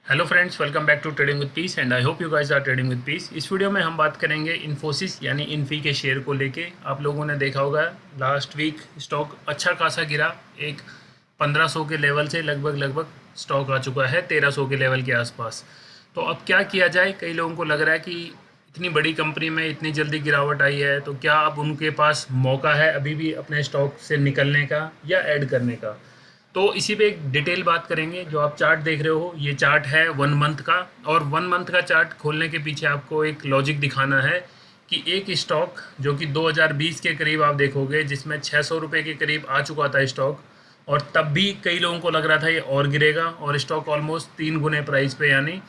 Hello friends, welcome back to trading with peace and I hope you guys are trading with peace. इस video में हम बात करेंगे इन्फोसिस यानी इन्फी के शेयर को लेके। आप लोगों ने देखा होगा लास्ट वीक स्टॉक अच्छा खासा गिरा। एक 1500 के लेवल से लगभग स्टॉक आ चुका है 1300 के लेवल के आसपास। तो अब क्या किया जाए? कई लोगों को लग रहा है कि इतनी बड़ी कंपनी में इतनी जल्दी गिरावट आई है तो क्या अब उनके पास मौका है अभी भी अपने स्टॉक से निकलने का या ऐड करने का। तो इसी पे एक डिटेल बात करेंगे। जो आप चार्ट देख रहे हो ये चार्ट है 1 मंथ का, और 1 मंथ का चार्ट खोलने के पीछे आपको एक लॉजिक दिखाना है कि एक स्टॉक जो कि 2020 के करीब आप देखोगे जिसमें 600 रुपये के करीब आ चुका था स्टॉक, और तब भी कई लोगों को लग रहा था ये और गिरेगा, और स्टॉक ऑलमोस्ट 3 गुने प्राइस पे यानी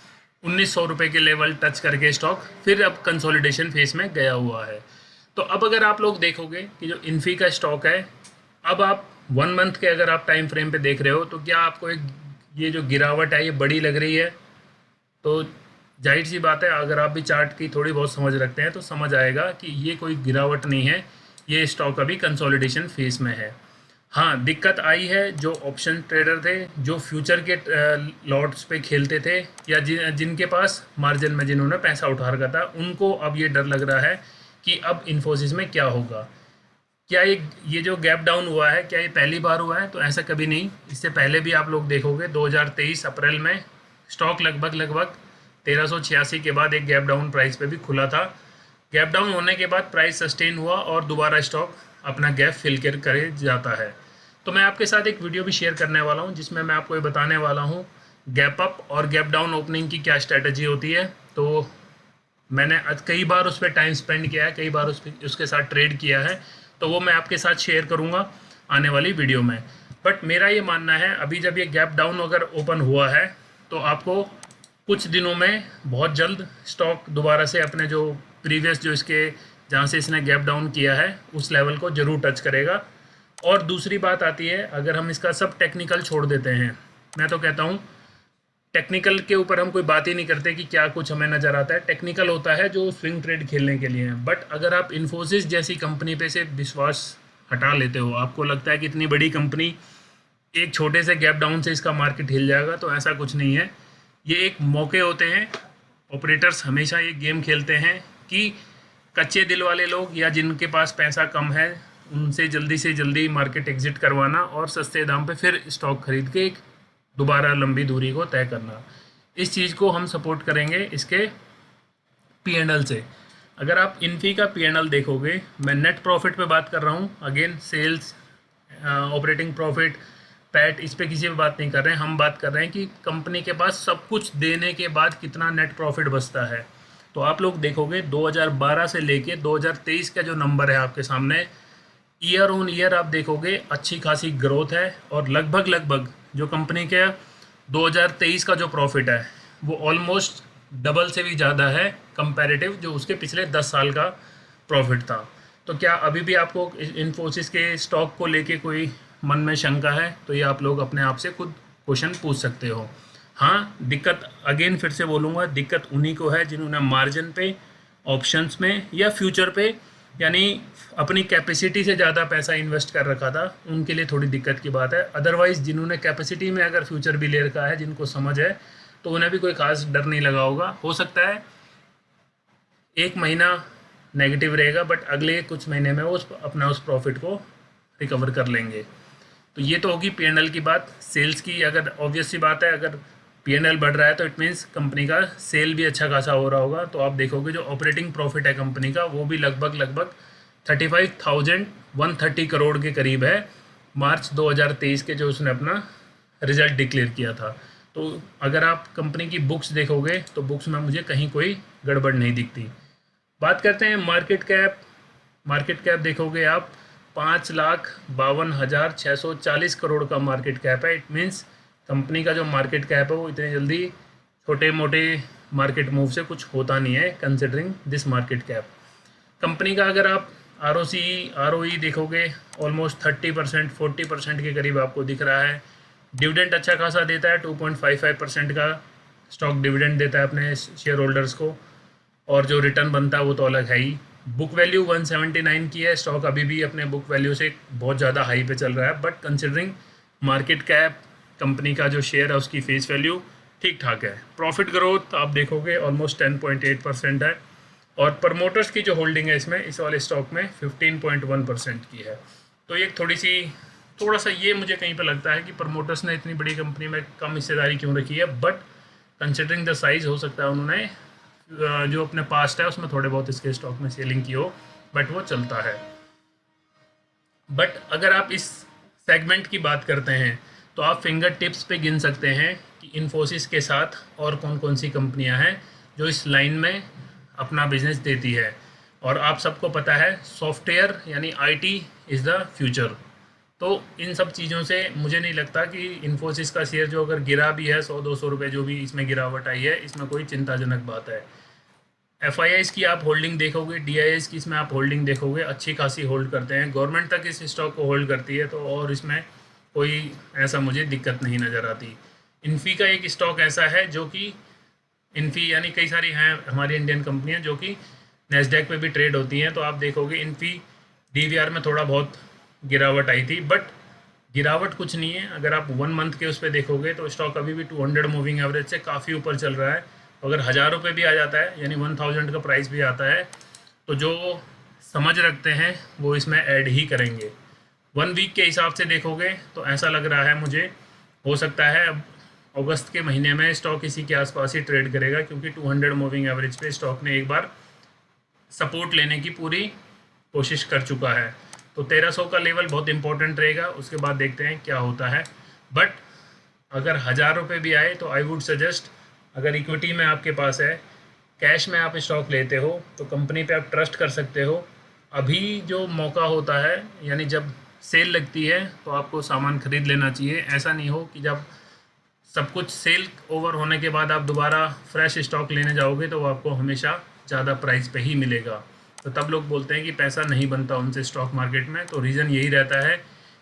1900 रुपये के लेवल टच करके स्टॉक फिर अब कंसोलिडेशन फेस में गया हुआ है। तो अब अगर आप लोग देखोगे कि जो इन्फी का स्टॉक है, अब आप 1 मंथ के अगर आप टाइम फ्रेम पे देख रहे हो तो क्या आपको एक ये जो गिरावट है ये बड़ी लग रही है? तो जाहिर सी बात है, अगर आप भी चार्ट की थोड़ी बहुत समझ रखते हैं तो समझ आएगा कि ये कोई गिरावट नहीं है, ये स्टॉक अभी कंसोलिडेशन फेस में है। हाँ, दिक्कत आई है जो ऑप्शन ट्रेडर थे, जो फ्यूचर के लॉट्स पे खेलते थे, या जिनके पास मार्जिन में जिन्होंने पैसा उठा रखा था, उनको अब ये डर लग रहा है कि अब इन्फोसिस में क्या होगा। क्या ये जो गैप डाउन हुआ है, क्या ये पहली बार हुआ है? तो ऐसा कभी नहीं। इससे पहले भी आप लोग देखोगे 2023 अप्रैल में स्टॉक लगभग 1386 के बाद एक गैप डाउन प्राइस पे भी खुला था। गैप डाउन होने के बाद प्राइस सस्टेन हुआ और दोबारा स्टॉक अपना गैप फिल कर करे जाता है। तो मैं आपके साथ एक वीडियो भी शेयर करने वाला हूँ जिसमें मैं आपको ये बताने वाला हूँ गैप अप और गैप डाउन ओपनिंग की क्या स्ट्रैटेजी होती है। तो मैंने कई बार उस पर टाइम स्पेंड किया है, कई बार उसके साथ ट्रेड किया है, तो वो मैं आपके साथ शेयर करूंगा आने वाली वीडियो में। बट मेरा ये मानना है अभी जब ये गैप डाउन अगर ओपन हुआ है तो आपको कुछ दिनों में बहुत जल्द स्टॉक दोबारा से अपने जो प्रीवियस जो इसके जहाँ से इसने गैप डाउन किया है उस लेवल को ज़रूर टच करेगा। और दूसरी बात आती है, अगर हम इसका सब टेक्निकल छोड़ देते हैं, मैं तो कहता हूँ टेक्निकल के ऊपर हम कोई बात ही नहीं करते कि क्या कुछ हमें नज़र आता है। टेक्निकल होता है जो स्विंग ट्रेड खेलने के लिए है। बट अगर आप इन्फोसिस जैसी कंपनी पे से विश्वास हटा लेते हो, आपको लगता है कि इतनी बड़ी कंपनी एक छोटे से गैप डाउन से इसका मार्केट हिल जाएगा, तो ऐसा कुछ नहीं है। ये एक मौके होते हैं। ऑपरेटर्स हमेशा ये गेम खेलते हैं कि कच्चे दिल वाले लोग या जिनके पास पैसा कम है उनसे जल्दी से जल्दी मार्केट एग्जिट करवाना और सस्ते दाम पे फिर स्टॉक खरीद के एक दोबारा लंबी दूरी को तय करना। इस चीज़ को हम सपोर्ट करेंगे इसके पी&एल से। अगर आप इन्फी का पी&एल देखोगे, मैं नेट प्रॉफिट पे बात कर रहा हूँ, again sales, operating profit, PAT, इस पे किसी पे बात नहीं कर रहे हैं। हम बात कर रहे हैं कि कंपनी के पास सब कुछ देने के बाद कितना नेट प्रॉफिट बचता है। तो आप लोग देखोगे 2012 से लेके 2023 का जो नंबर है आपके सामने, ईयर ऑन ईयर आप देखोगे अच्छी खासी ग्रोथ है, और लगभग जो कंपनी के 2023 का जो प्रॉफिट है वो ऑलमोस्ट डबल से भी ज़्यादा है कंपैरेटिव जो उसके पिछले 10 साल का प्रॉफिट था। तो क्या अभी भी आपको इन्फोसिस के स्टॉक को लेके कोई मन में शंका है? तो ये आप लोग अपने आप से खुद क्वेश्चन पूछ सकते हो। हाँ, दिक्कत अगेन फिर से बोलूँगा, दिक्कत उन्हीं को है जिन्होंने मार्जिन पे, ऑप्शंस में या फ्यूचर पे यानी अपनी कैपेसिटी से ज़्यादा पैसा इन्वेस्ट कर रखा था, उनके लिए थोड़ी दिक्कत की बात है। अदरवाइज़ जिन्होंने कैपेसिटी में अगर फ्यूचर भी ले रखा है, जिनको समझ है, तो उन्हें भी कोई खास डर नहीं लगा होगा। हो सकता है एक महीना नेगेटिव रहेगा बट अगले कुछ महीने में वो अपना उस प्रॉफिट को रिकवर कर लेंगे। तो ये तो होगी पी&एल की बात। सेल्स की अगर ऑब्वियस सी बात है, अगर पी&एल बढ़ रहा है तो इट मीन्स कंपनी का सेल भी अच्छा खासा हो रहा होगा। तो आप देखोगे जो ऑपरेटिंग प्रॉफिट है कंपनी का वो भी लगभग 35,130 करोड़ के करीब है, मार्च 2023 के जो उसने अपना रिजल्ट डिक्लेयर किया था। तो अगर आप कंपनी की बुक्स देखोगे तो बुक्स में मुझे कहीं कोई गड़बड़ नहीं दिखती। बात करते हैं मार्केट कैप। मार्केट कैप देखोगे आप 5,52,640 करोड़ का मार्केट कैप है। इट मीन्स कंपनी का जो मार्केट कैप है वो इतनी जल्दी छोटे मोटे मार्केट मूव से कुछ होता नहीं है considering this market cap. Company का अगर आप ROE देखोगे ऑलमोस्ट 30% 40% के करीब आपको दिख रहा है। डिविडेंड अच्छा खासा देता है, 2.55% का स्टॉक डिविडेंड देता है अपने शेयर होल्डर्स को, और जो रिटर्न बनता है वो तो अलग है ही। बुक वैल्यू 179 की है, स्टॉक अभी भी अपने बुक वैल्यू से बहुत ज़्यादा हाई पे चल रहा है। But considering market cap, company का जो शेयर है उसकी फेस वैल्यू ठीक ठाक है। प्रॉफिट ग्रोथ आप देखोगे ऑलमोस्ट 10.8% है, और प्रमोटर्स की जो होल्डिंग है इसमें, इस वाले स्टॉक में 15.1% की है। तो ये थोड़ा सा ये मुझे कहीं पे लगता है कि प्रमोटर्स ने इतनी बड़ी कंपनी में कम हिस्सेदारी क्यों रखी है, बट कंसिडरिंग द साइज़ हो सकता है उन्होंने जो अपने पास्ट है उसमें थोड़े बहुत इसके स्टॉक में सेलिंग की हो, बट वो चलता है। बट अगर आप इस सेगमेंट की बात करते हैं तो आप फिंगर टिप्स पे गिन सकते हैं कि इन्फोसिस के साथ और कौन कौन सी कंपनियां हैं जो इस लाइन में अपना बिजनेस देती है। और आप सबको पता है सॉफ्टवेयर यानी आईटी इज़ द फ्यूचर। तो इन सब चीज़ों से मुझे नहीं लगता कि इन्फोसिस का शेयर जो अगर गिरा भी है 100-200 रुपये, जो भी इसमें गिरावट आई है, इसमें कोई चिंताजनक बात है। एफ की आप होल्डिंग देखोगे, डी की इसमें आप होल्डिंग देखोगे, अच्छी खासी होल्ड करते हैं। गवर्नमेंट तक इस स्टॉक को होल्ड करती है, तो और इसमें कोई ऐसा मुझे दिक्कत नहीं नज़र आती। इन्फी का एक स्टॉक ऐसा है जो कि इन्फी यानी कई सारी हैं हमारी इंडियन कंपनियां जो कि नेस्डैक पे भी ट्रेड होती हैं, तो आप देखोगे इन्फी डीवीआर में थोड़ा बहुत गिरावट आई थी, बट गिरावट कुछ नहीं है। अगर आप 1 मंथ के उस पर देखोगे तो स्टॉक अभी भी 200 मूविंग एवरेज से काफ़ी ऊपर चल रहा है। अगर 1000 रुपये भी आ जाता है, यानी 1000 का प्राइस भी आता है, तो जो समझ रखते हैं वो इसमें ऐड ही करेंगे। 1 वीक के हिसाब से देखोगे तो ऐसा लग रहा है मुझे, हो सकता है अब अगस्त के महीने में स्टॉक इसी के आसपास ही ट्रेड करेगा, क्योंकि 200 मूविंग एवरेज पे स्टॉक ने एक बार सपोर्ट लेने की पूरी कोशिश कर चुका है। तो 1300 का लेवल बहुत इंपॉर्टेंट रहेगा, उसके बाद देखते हैं क्या होता है। बट अगर 1000 रुपये भी आए तो आई वुड सजेस्ट, अगर इक्विटी में आपके पास है, कैश में आप स्टॉक लेते हो, तो कंपनी पे आप ट्रस्ट कर सकते हो। अभी जो मौका होता है, यानी जब सेल लगती है तो आपको सामान खरीद लेना चाहिए। ऐसा नहीं हो कि जब सब कुछ सेल ओवर होने के बाद आप दोबारा फ्रेश स्टॉक लेने जाओगे तो वो आपको हमेशा ज़्यादा प्राइस पे ही मिलेगा। तो तब लोग बोलते हैं कि पैसा नहीं बनता उनसे स्टॉक मार्केट में। तो रीज़न यही रहता है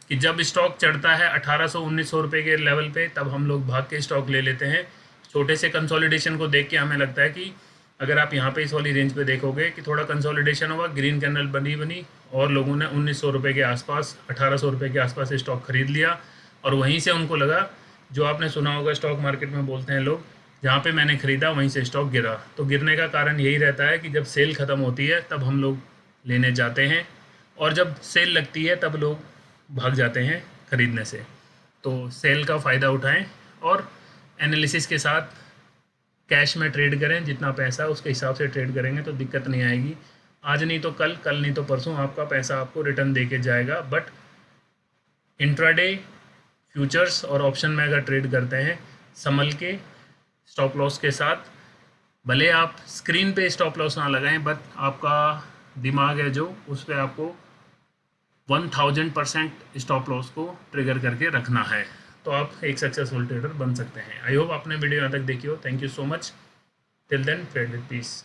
कि जब स्टॉक चढ़ता है 1800-1900 रुपये के लेवल पे, तब हम लोग भाग के स्टॉक ले लेते हैं। छोटे से कंसोलिडेशन को देख के हमें लगता है कि अगर आप यहाँ पे इस वाली रेंज पे देखोगे कि थोड़ा कंसोलिडेशन हुआ, ग्रीन कैंडल बनी और लोगों ने 1900 रुपये के आसपास, 1800 रुपये के आसपास स्टॉक खरीद लिया, और वहीं से उनको लगा, जो आपने सुना होगा स्टॉक मार्केट में बोलते हैं लोग, जहाँ पे मैंने ख़रीदा वहीं से स्टॉक गिरा। तो गिरने का कारण यही रहता है कि जब सेल ख़त्म होती है तब हम लोग लेने जाते हैं, और जब सेल लगती है तब लोग भाग जाते हैं ख़रीदने से। तो सेल का फ़ायदा उठाएं और एनालिसिस के साथ कैश में ट्रेड करें। जितना पैसा उसके हिसाब से ट्रेड करेंगे तो दिक्कत नहीं आएगी। आज नहीं तो कल, कल नहीं तो परसों आपका पैसा आपको रिटर्न दे के जाएगा। बट इंट्राडे फ्यूचर्स और ऑप्शन में अगर ट्रेड करते हैं, संभल के स्टॉप लॉस के साथ, भले आप स्क्रीन पे स्टॉप लॉस ना लगाएं, बट आपका दिमाग है जो, उस पर आपको 1000% स्टॉप लॉस को ट्रिगर करके रखना है, तो आप एक सक्सेसफुल ट्रेडर बन सकते हैं। आई होप आपने वीडियो यहाँ तक देखी हो। Thank you so much. Till then, trade with piece.